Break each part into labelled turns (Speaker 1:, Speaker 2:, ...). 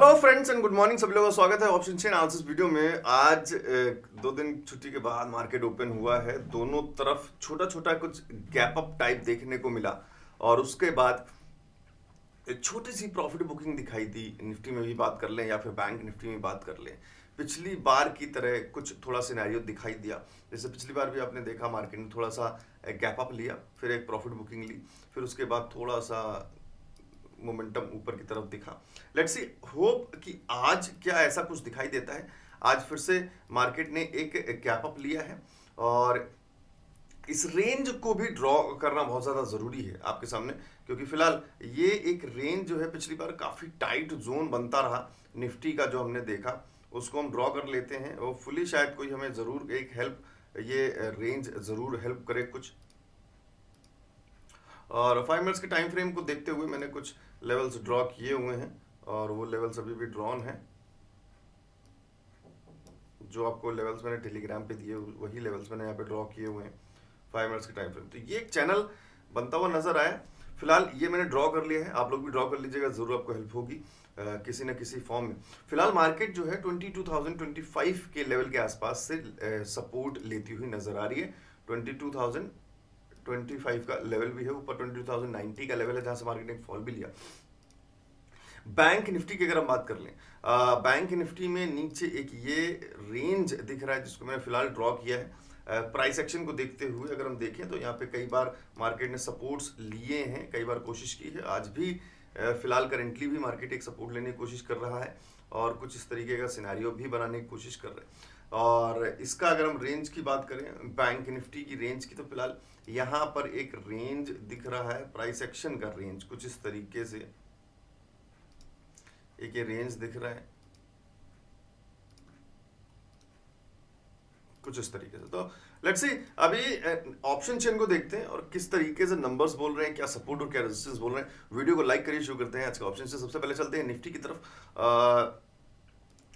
Speaker 1: Hello friends and good morning, सभी लोगों का स्वागत है ऑप्शन चेन एनालिसिस वीडियो में। आज 2 दिन छुट्टी के बाद मार्केट ओपन हुआ है। दोनों तरफ छोटा छोटा कुछ गैप अप टाइप देखने को मिला और उसके बाद एक छोटी सी प्रॉफिट बुकिंग दिखाई दी। निफ्टी में भी बात कर लें या फिर बैंक निफ्टी में बात कर लें, पिछली बार की तरह कुछ थोड़ा सिनेरियो दिखाई दिया। जैसे पिछली बार भी आपने देखा, मार्केट ने थोड़ा सा गैप अप लिया, फिर एक प्रॉफिट बुकिंग ली, फिर उसके बाद थोड़ा सा मोमेंटम ऊपर की तरफ दिखा। लेट्स सी, होप कि आज क्या ऐसा कुछ दिखाई देता है। आज फिर से मार्केट ने एक गैप अप लिया है और इस रेंज को भी ड्रॉ करना बहुत ज़्यादा ज़रूरी है आपके सामने, क्योंकि फिलहाल ये एक रेंज जो है पिछली बार काफ़ी टाइट जोन बनता रहा निफ्टी का, जो हमने देखा उसको हम ड्रॉ कर लेते हैं और फुली शायद कोई हमें ज़रूर एक हेल्प, ये रेंज ज़रूर हेल्प करे कुछ। और 5 मिनट्स के टाइम फ्रेम को देखते हुए मैंने कुछ लेवल्स ड्रॉ किए हुए हैं और वो लेवल्स अभी भी ड्रॉन है। जो आपको लेवल्स मैंने टेलीग्राम पे दिए वही लेवल्स मैंने यहाँ पे ड्रॉ किए हुए हैं 5 मिनट्स के टाइम फ्रेम। तो ये एक चैनल बनता हुआ नजर आया। फिलहाल ये मैंने ड्रॉ कर लिया है, आप लोग भी ड्रॉ कर लीजिएगा, जरूर आपको हेल्प होगी किसी न किसी फॉर्म में। फिलहाल मार्केट जो है 22,025 के लेवल के आसपास से सपोर्ट लेती हुई नजर आ रही है। 22,025 का लेवल भी है, ऊपर 22,090 का लेवल है जहां से मार्केट ने फॉल भी लिया। बैंक निफ्टी की अगर हम बात कर लें, बैंक निफ्टी में नीचे एक ये रेंज दिख रहा है जिसको मैंने फिलहाल ड्रॉ किया है। प्राइस एक्शन को देखते हुए अगर हम देखें तो यहाँ पे कई बार मार्केट ने सपोर्ट्स लिए हैं, कई बार कोशिश की है। आज भी फिलहाल करेंटली भी मार्केट एक सपोर्ट लेने की कोशिश कर रहा है और कुछ इस तरीके का सिनेरियो भी बनाने की कोशिश कर रहे हैं। और इसका अगर हम रेंज की बात करें, बैंक निफ्टी की रेंज की, तो फिलहाल यहाँ पर एक रेंज दिख रहा है, प्राइस एक्शन का रेंज कुछ इस तरीके से एक ये रेंज दिख रहा है कुछ इस तरीके से। तो लेट्स सी, अभी ऑप्शन चेन को देखते हैं और किस तरीके से नंबर्स बोल रहे हैं, क्या सपोर्ट और क्या रेजिस्टेंस बोल रहे हैं। वीडियो को लाइक करिए, शुरू करते हैं आज के ऑप्शन से। सबसे पहले चलते हैं निफ्टी की तरफ।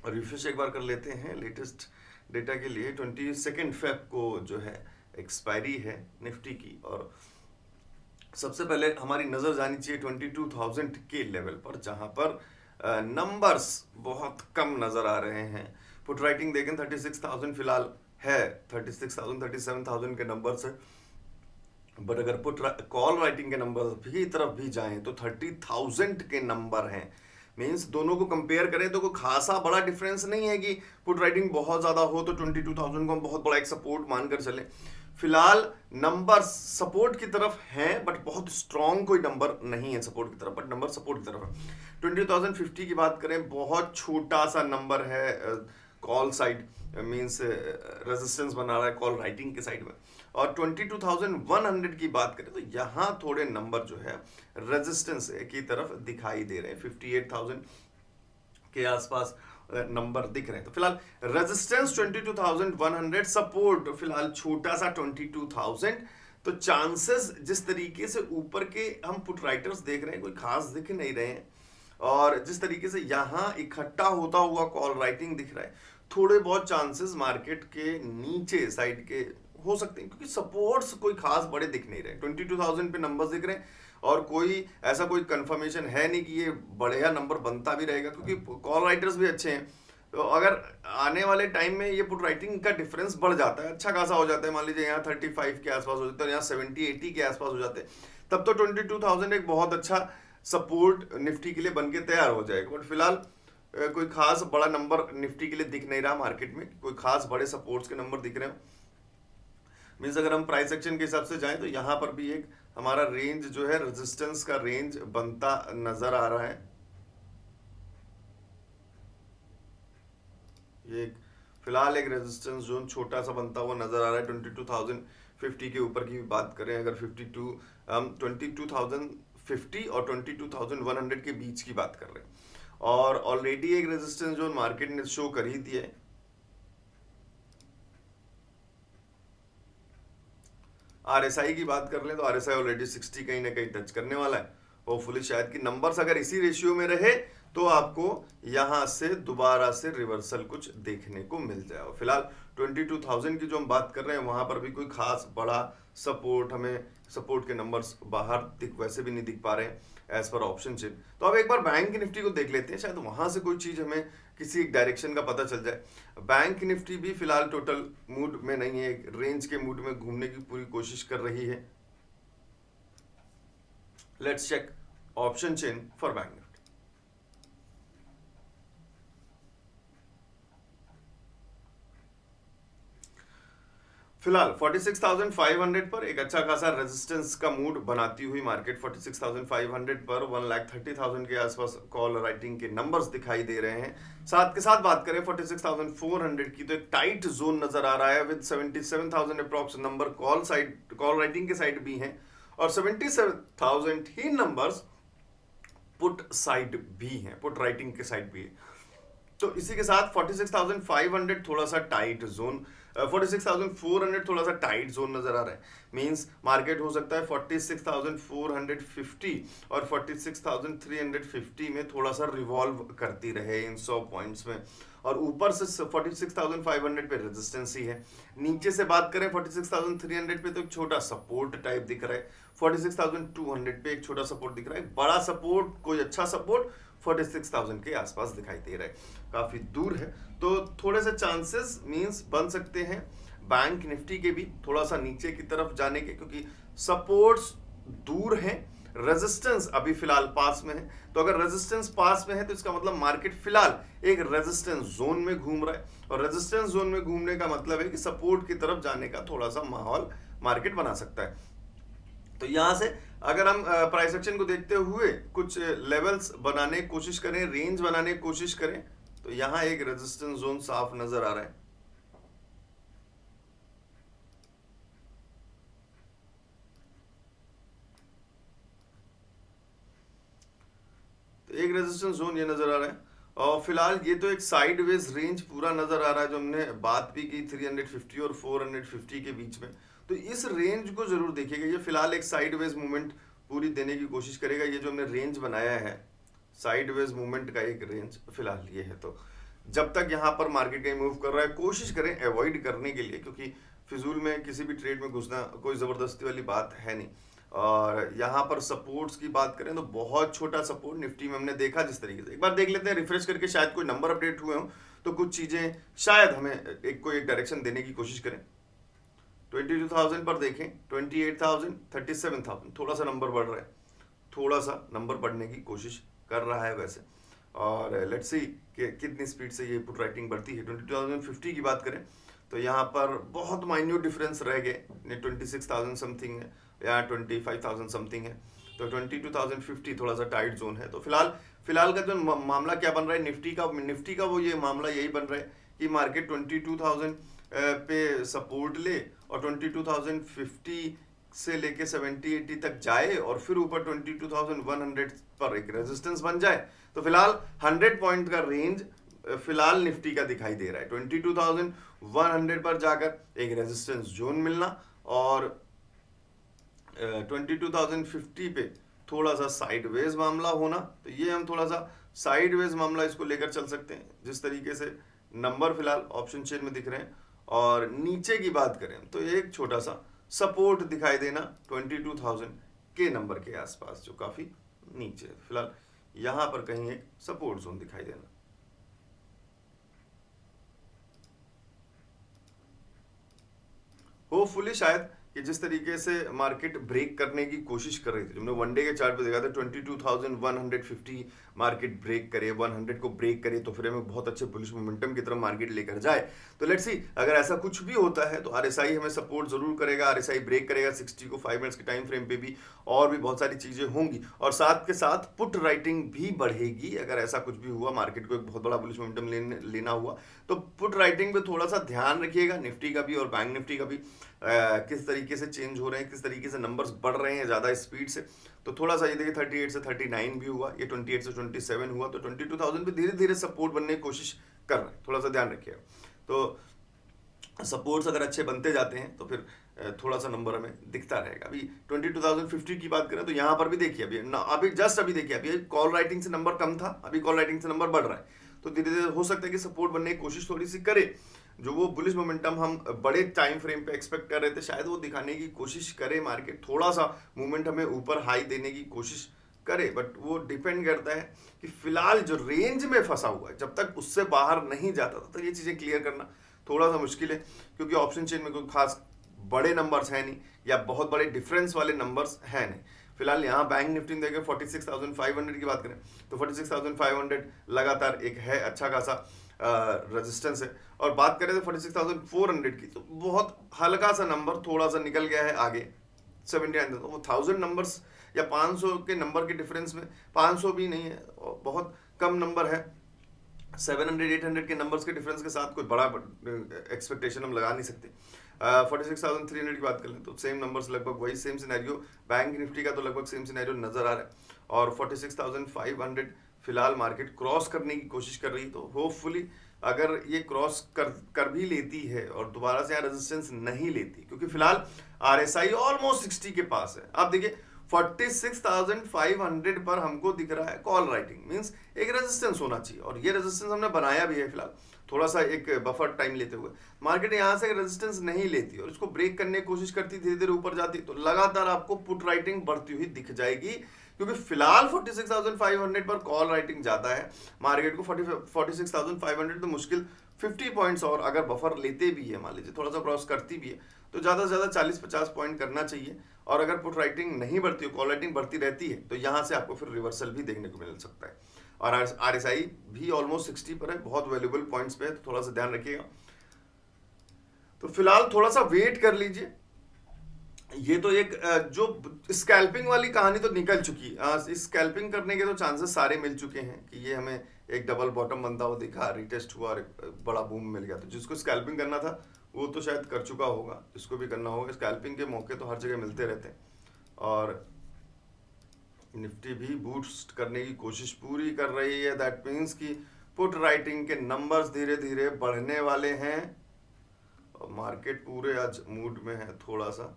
Speaker 1: रिफ्रेश एक बार कर लेते हैं लेटेस्ट डेटा के लिए। 22 को जो है एक्सपायरी है निफ्टी की, और सबसे पहले हमारी नजर जानी चाहिए 22,000 के लेवल पर, जहां पर नंबर्स बहुत कम नजर आ रहे हैं। पुट राइटिंग देखें 36,000 फिलहाल है, 36,000 37,000 के नंबर्स है। बट अगर पुट कॉल राइटिंग के नंबर भी तरफ भी जाएं तो 30,000 के नंबर हैं। मीन्स दोनों को कंपेयर करें तो कोई खासा बड़ा डिफरेंस नहीं है कि पुट राइटिंग बहुत ज़्यादा हो तो 22,000 को हम बहुत बड़ा एक सपोर्ट मानकर चलें। फिलहाल नंबर सपोर्ट की तरफ हैं, बट बहुत स्ट्रॉन्ग कोई नंबर नहीं है सपोर्ट की तरफ, बट नंबर सपोर्ट की तरफ है। 20,050 की बात करें, बहुत छोटा सा नंबर है कॉल साइड, मीन्स रेजिस्टेंस बना रहा है कॉल राइटिंग के साइड में। और 22,100 की बात करें तो यहाँ थोड़े नंबर जो है रेजिस्टेंस की तरफ दिखाई दे रहे हैं। 58,000 के आसपास नंबर दिख रहे हैं। तो फिलहाल रेजिस्टेंस 22,100, सपोर्ट फिलहाल छोटा सा 22,000। तो चांसेस जिस तरीके से ऊपर के हम पुट राइटर्स देख रहे हैं कोई खास दिख नहीं रहे हैं, और जिस तरीके से यहाँ इकट्ठा होता हुआ कॉल राइटिंग दिख रहा है, थोड़े बहुत चांसेस मार्केट के नीचे साइड के हो सकते हैं, क्योंकि सपोर्ट्स कोई खास बड़े दिख नहीं रहे। 22,000 पे नंबर्स दिख रहे हैं और कोई ऐसा कोई कंफर्मेशन है नहीं कि ये बढ़िया नंबर बनता भी रहेगा, क्योंकि कॉल राइटर्स भी अच्छे हैं। तो अगर आने वाले टाइम में ये पुट राइटिंग का डिफरेंस बढ़ जाता है, अच्छा खासा हो जाता है, मान लीजिए यहाँ 35 के आसपास हो जाता है और यहाँ 70-80 के आसपास हो जाते हैं, तब तो 22,000 एक बहुत अच्छा सपोर्ट निफ्टी के लिए बन के तैयार हो जाएगा। बट फिलहाल कोई खास बड़ा नंबर निफ्टी के लिए दिख नहीं रहा मार्केट में, कोई खास बड़े सपोर्ट्स के नंबर दिख रहे हैं। मीन्स अगर हम प्राइस एक्शन के हिसाब से जाएं तो यहाँ पर भी एक हमारा रेंज जो है रेजिस्टेंस का रेंज बनता नजर आ रहा है। ये फिलहाल एक रेजिस्टेंस जोन छोटा सा बनता हुआ नजर आ रहा है। 22,050 के ऊपर की भी बात करें, अगर 52 हम 22,050 और 22,100 के बीच की बात कर रहे हैं, और ऑलरेडी एक रेजिस्टेंस जोन मार्केट ने शो कर ही दिया है। आरएसआई की बात कर लें तो आरएसआई ऑलरेडी 60 कहीं ना कहीं टच करने वाला है। होपफुली शायद कि नंबर्स अगर इसी रेशियो में रहे तो आपको यहां से दोबारा से रिवर्सल कुछ देखने को मिल जाए। फिलहाल 22,000 की जो हम बात कर रहे हैं वहां पर भी कोई खास बड़ा सपोर्ट, हमें सपोर्ट के नंबर्स बाहर वैसे भी नहीं दिख पा रहे हैं। As per option chain. तो अब एक बार बैंक निफ्टी को देख लेते हैं, शायद वहां से कोई चीज हमें किसी एक डायरेक्शन का पता चल जाए। बैंक निफ्टी भी फिलहाल टोटल मूड में नहीं है, एक रेंज के मूड में घूमने की पूरी कोशिश कर रही है। Let's check option chain for bank Nifty. फिलहाल 46,500 पर एक अच्छा खासा रेजिस्टेंस का मूड बनाती हुई मार्केट 46,500 पर 1,30,000 के आसपास कॉल राइटिंग के नंबर्स दिखाई दे रहे हैं। साथ के साथ बात करें 46,400 की, तो एक टाइट जोन नजर आ रहा है with 77,000 approx number call writing के साइड भी हैं और 77,000 ही नंबर्स पुट साइड भी हैं, पुट राइटिंग के साइड भी है। तो इसी के साथ 46,500 थोड़ा सा टाइट जोन, 46,400 थोड़ा सा टाइट जोन नजर आ रहा है। मींस मार्केट हो सकता है 46,450 और 46,350 में थोड़ा सा रिवॉल्व करती रहे इन 100 पॉइंट्स में, और ऊपर से 46,500 पे रेजिस्टेंस ही है। नीचे से बात करें 46,300 पे तो एक छोटा सपोर्ट टाइप दिख रहा है, 46,200 पे एक छोटा सपोर्ट दिख रहा है, बड़ा सपोर्ट कोई अच्छा सपोर्ट 46,000 के आसपास दिखाई दे रहा है, काफी दूर है। तो थोड़े से चांसेस मींस बन सकते हैं बैंक निफ्टी के भी थोड़ा सा नीचे की तरफ जाने के, क्योंकि सपोर्ट्स दूर हैं, रेजिस्टेंस अभी फिलहाल पास में है। तो अगर रेजिस्टेंस पास में है तो इसका मतलब मार्केट फिलहाल एक रेजिस्टेंस जोन में घूम रहा है, और रेजिस्टेंस जोन में घूमने का मतलब है कि सपोर्ट की तरफ जाने का थोड़ा सा माहौल मार्केट बना सकता है। तो यहां से अगर हम प्राइस एक्शन को देखते हुए कुछ लेवल्स बनाने की कोशिश करें, रेंज बनाने की कोशिश करें, तो यहां एक रेजिस्टेंस जोन साफ नजर आ रहा है। तो एक रेजिस्टेंस जोन ये नजर आ रहा है, और फिलहाल ये तो एक साइडवेज रेंज पूरा नजर आ रहा है जो हमने बात भी की 350 और 450 के बीच में। तो इस रेंज को जरूर देखिएगा, ये फिलहाल एक साइडवेज मूवमेंट पूरी देने की कोशिश करेगा। ये जो हमने रेंज बनाया है साइडवेज मूवमेंट का एक रेंज फिलहाल ये है। तो जब तक यहाँ पर मार्केट कहीं मूव कर रहा है कोशिश करें अवॉइड करने के लिए, क्योंकि फिजूल में किसी भी ट्रेड में घुसना कोई जबरदस्ती वाली बात है नहीं। और यहाँ पर सपोर्ट्स की बात करें तो बहुत छोटा सपोर्ट निफ्टी में हमने देखा जिस तरीके से। एक बार देख लेते हैं रिफ्रेश करके, शायद कोई नंबर अपडेट हुए हो तो कुछ चीजें शायद हमें एक डायरेक्शन देने की कोशिश करें। 22,000 पर देखें, 28,000, 37,000, थोड़ा सा नंबर बढ़ रहा है, थोड़ा सा नंबर बढ़ने की कोशिश कर रहा है वैसे। और लेट्स सी कि कितनी स्पीड से ये पुट राइटिंग बढ़ती है। 22,050 की बात करें तो यहाँ पर बहुत माइन्यूट डिफरेंस रह गए, 26,000 समथिंग है या 25,000 समथिंग है। तो 22,050 थोड़ा सा टाइट जोन है। तो फिलहाल का जो मामला क्या बन रहा है निफ्टी का वो ये मामला यही बन रहा है कि मार्केट 22,000 पे सपोर्ट ले और 22,050 से लेके 70-80 तक जाए और फिर ऊपर 22,100 पर एक रेजिस्टेंस बन जाए। तो फिलहाल 100 पॉइंट का रेंज फिलहाल निफ्टी का दिखाई दे रहा है। 22,100 पर जाकर एक रेजिस्टेंस जोन मिलना और 22,050 पे थोड़ा सा साइडवेज मामला होना। तो ये हम थोड़ा सा साइडवेज मामला इसको लेकर चल सकते हैं जिस तरीके से नंबर फिलहाल ऑप्शन चेन में दिख रहे हैं। और नीचे की बात करें तो एक छोटा सा सपोर्ट दिखाई देना 22,000 के नंबर के आसपास, जो काफी नीचे है। फिलहाल यहां पर कहीं एक सपोर्ट जोन दिखाई देना। होपफुली शायद कि जिस तरीके से मार्केट ब्रेक करने की कोशिश कर रही थी, हमने वनडे के चार्ट पे देखा था 22,150 मार्केट ब्रेक करे, 100 को ब्रेक करे तो फिर हमें बहुत अच्छे बुलिश मोमेंटम की तरफ मार्केट लेकर जाए। तो लेट्स सी अगर ऐसा कुछ भी होता है तो आरएसआई हमें सपोर्ट जरूर करेगा, आरएसआई ब्रेक करेगा 60 को 5 मिनट्स के टाइम फ्रेम पे भी, और भी बहुत सारी चीजें होंगी। और साथ के साथ पुट राइटिंग भी बढ़ेगी अगर ऐसा कुछ भी हुआ, मार्केट को एक बहुत बड़ा बुलिश मोमेंटम लेना हुआ तो पुट राइटिंग पे थोड़ा सा ध्यान रखिएगा, निफ्टी का भी और बैंक निफ्टी का भी। किस तरीके से चेंज हो रहे हैं, किस तरीके से नंबर्स बढ़ रहे हैं ज़्यादा स्पीड से। तो थोड़ा सा ये देखिए 38 से 39 भी हुआ, ये 28 से 27 हुआ, तो 22,000 पे धीरे धीरे सपोर्ट बनने की कोशिश कर रहे हैं, थोड़ा सा ध्यान रखिएगा। तो सपोर्ट्स अगर अच्छे बनते जाते हैं तो फिर थोड़ा सा नंबर हमें दिखता रहेगा। अभी 22,050 की बात करें तो यहाँ पर भी देखिए अभी देखिए अभी कॉल राइटिंग से नंबर कम था, अभी कॉल राइटिंग से नंबर बढ़ रहा है। तो धीरे धीरे हो सकता है कि सपोर्ट बनने की कोशिश थोड़ी सी करे, जो वो बुलिश मोमेंटम हम बड़े टाइम फ्रेम पे एक्सपेक्ट कर रहे थे शायद वो दिखाने की कोशिश करे मार्केट, थोड़ा सा मूवमेंट हमें ऊपर हाई देने की कोशिश करे, बट वो डिपेंड करता है कि फिलहाल जो रेंज में फंसा हुआ है जब तक उससे बाहर नहीं जाता तब तक ये चीज़ें क्लियर करना थोड़ा सा मुश्किल है, क्योंकि ऑप्शन चेन में कोई खास बड़े नंबर्स हैं नहीं या बहुत बड़े डिफरेंस वाले नंबर्स हैं नहीं। फिलहाल यहाँ बैंक निफ्टी में देखें 46,500 की बात करें तो 46,500 लगातार एक है अच्छा खासा रेजिस्टेंस है, और बात करें तो 46,400 की तो बहुत हल्का सा नंबर थोड़ा सा निकल गया है आगे 79, तो वो 1000 नंबर्स या 500 के नंबर के डिफरेंस में, 500 भी नहीं है, बहुत कम नंबर है, 700-800 के नंबर्स के डिफरेंस के साथ कोई बड़ा एक्सपेक्टेशन हम लगा नहीं सकते। 46,300 की बात कर लें तो सेम नंबर्स, लगभग वही सेम सिनेरियो, बैंक निफ्टी का तो लगभग सेम सिनेरियो नजर आ रहा है, और 46,500 फिलहाल मार्केट क्रॉस करने की कोशिश कर रही है। तो होपफुली अगर ये क्रॉस कर भी लेती है और दोबारा से यहाँ रेजिस्टेंस नहीं लेती, क्योंकि फिलहाल आरएसआई ऑलमोस्ट 60 के पास है। आप देखिए 46,500 पर हमको दिख रहा है कॉल राइटिंग, मींस एक रेजिस्टेंस होना चाहिए, और ये रेजिस्टेंस हमने बनाया भी है फिलहाल थोड़ा सा एक बफर टाइम लेते हुए। मार्केट यहाँ से रेजिस्टेंस नहीं लेती और इसको ब्रेक करने की कोशिश करती, धीरे धीरे ऊपर जाती, तो लगातार आपको पुट राइटिंग बढ़ती हुई दिख जाएगी, क्योंकि फिलहाल 46,500 पर कॉल राइटिंग ज्यादा है। मार्केट को 46,500 तो मुश्किल 50 पॉइंट्स, और अगर बफर लेते भी है, मान लीजिए थोड़ा सा क्रॉस करती भी है, तो ज्यादा से ज्यादा 40-50 पॉइंट करना चाहिए। और अगर पुट राइटिंग नहीं बढ़ती हो, कॉल राइटिंग बढ़ती रहती है, तो यहाँ से आपको फिर रिवर्सल भी देखने को मिल सकता है। और आरएसआई भी ऑलमोस्ट 60 पर है, बहुत वैल्यूबल पॉइंट्स पे है, तो थोड़ा सा ध्यान रखिएगा। तो फिलहाल थोड़ा सा वेट कर लीजिए। ये तो एक जो स्कैल्पिंग वाली कहानी तो निकल चुकी है, स्कैल्पिंग करने के तो चांसेस सारे मिल चुके हैं कि ये हमें एक डबल बॉटम बनता हुआ दिखा, रिटेस्ट हुआ और बड़ा बूम मिल गया। तो जिसको स्कैल्पिंग करना था वो तो शायद कर चुका होगा, जिसको भी करना होगा। स्कैल्पिंग के मौके तो हर जगह मिलते रहते हैं, और निफ्टी भी बूस्ट करने की कोशिश पूरी कर रही है। दैट मीन्स कि पुट राइटिंग के नंबर्स धीरे धीरे बढ़ने वाले हैं, और मार्केट पूरे आज मूड में है थोड़ा सा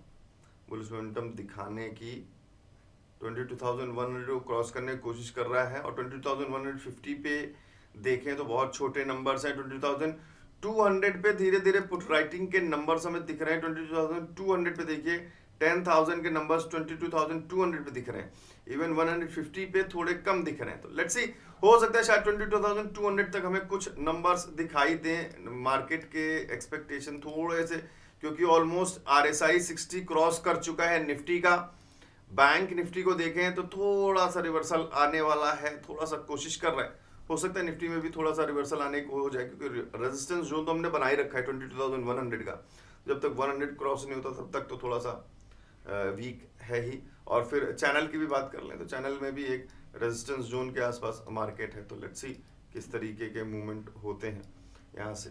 Speaker 1: बुलिश मोमेंटम दिखाने की। 22,100 को क्रॉस करने की कोशिश कर रहा है, और 22,150 पे देखें तो बहुत छोटे नंबर्स हैं। 22,200 पे धीरे धीरे पुट राइटिंग के नंबर्स हमें दिख रहे हैं। 22,200 पे देखिए 10,000 के नंबर्स 22,200 पे दिख रहे हैं। इवन 150 पे थोड़े कम दिख रहे हैं। तो लेट्स सी, हो सकता है शायद 22,200 तक हमें कुछ नंबर्स दिखाई दें। मार्केट के एक्सपेक्टेशन थोड़े से, क्योंकि ऑलमोस्ट आरएसआई 60 क्रॉस कर चुका है निफ्टी का। बैंक निफ्टी को देखें तो थोड़ा सा रिवर्सल आने वाला है, थोड़ा सा कोशिश कर रहा है। हो सकता है निफ्टी में भी थोड़ा सा रिवर्सल आने को हो जाए, क्योंकि रेजिस्टेंस जोन तो हमने बनाई रखा है 22,100 का। जब तक 100 क्रॉस नहीं होता तब तक तो थोड़ा सा वीक है ही। और फिर चैनल की भी बात कर लें तो चैनल में भी एक रेजिस्टेंस जोन के आसपास मार्केट है। तो लेट्स सी किस तरीके के मूवमेंट होते हैं यहाँ से।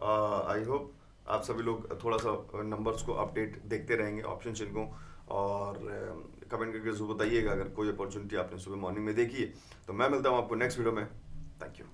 Speaker 1: आई होप आप सभी लोग थोड़ा सा नंबर्स को अपडेट देखते रहेंगे, ऑप्शन चेन को, और कमेंट करके जरूर बताइएगा अगर कोई अपॉर्चुनिटी आपने सुबह मॉर्निंग में देखी है। तो मैं मिलता हूँ आपको नेक्स्ट वीडियो में। Thank you.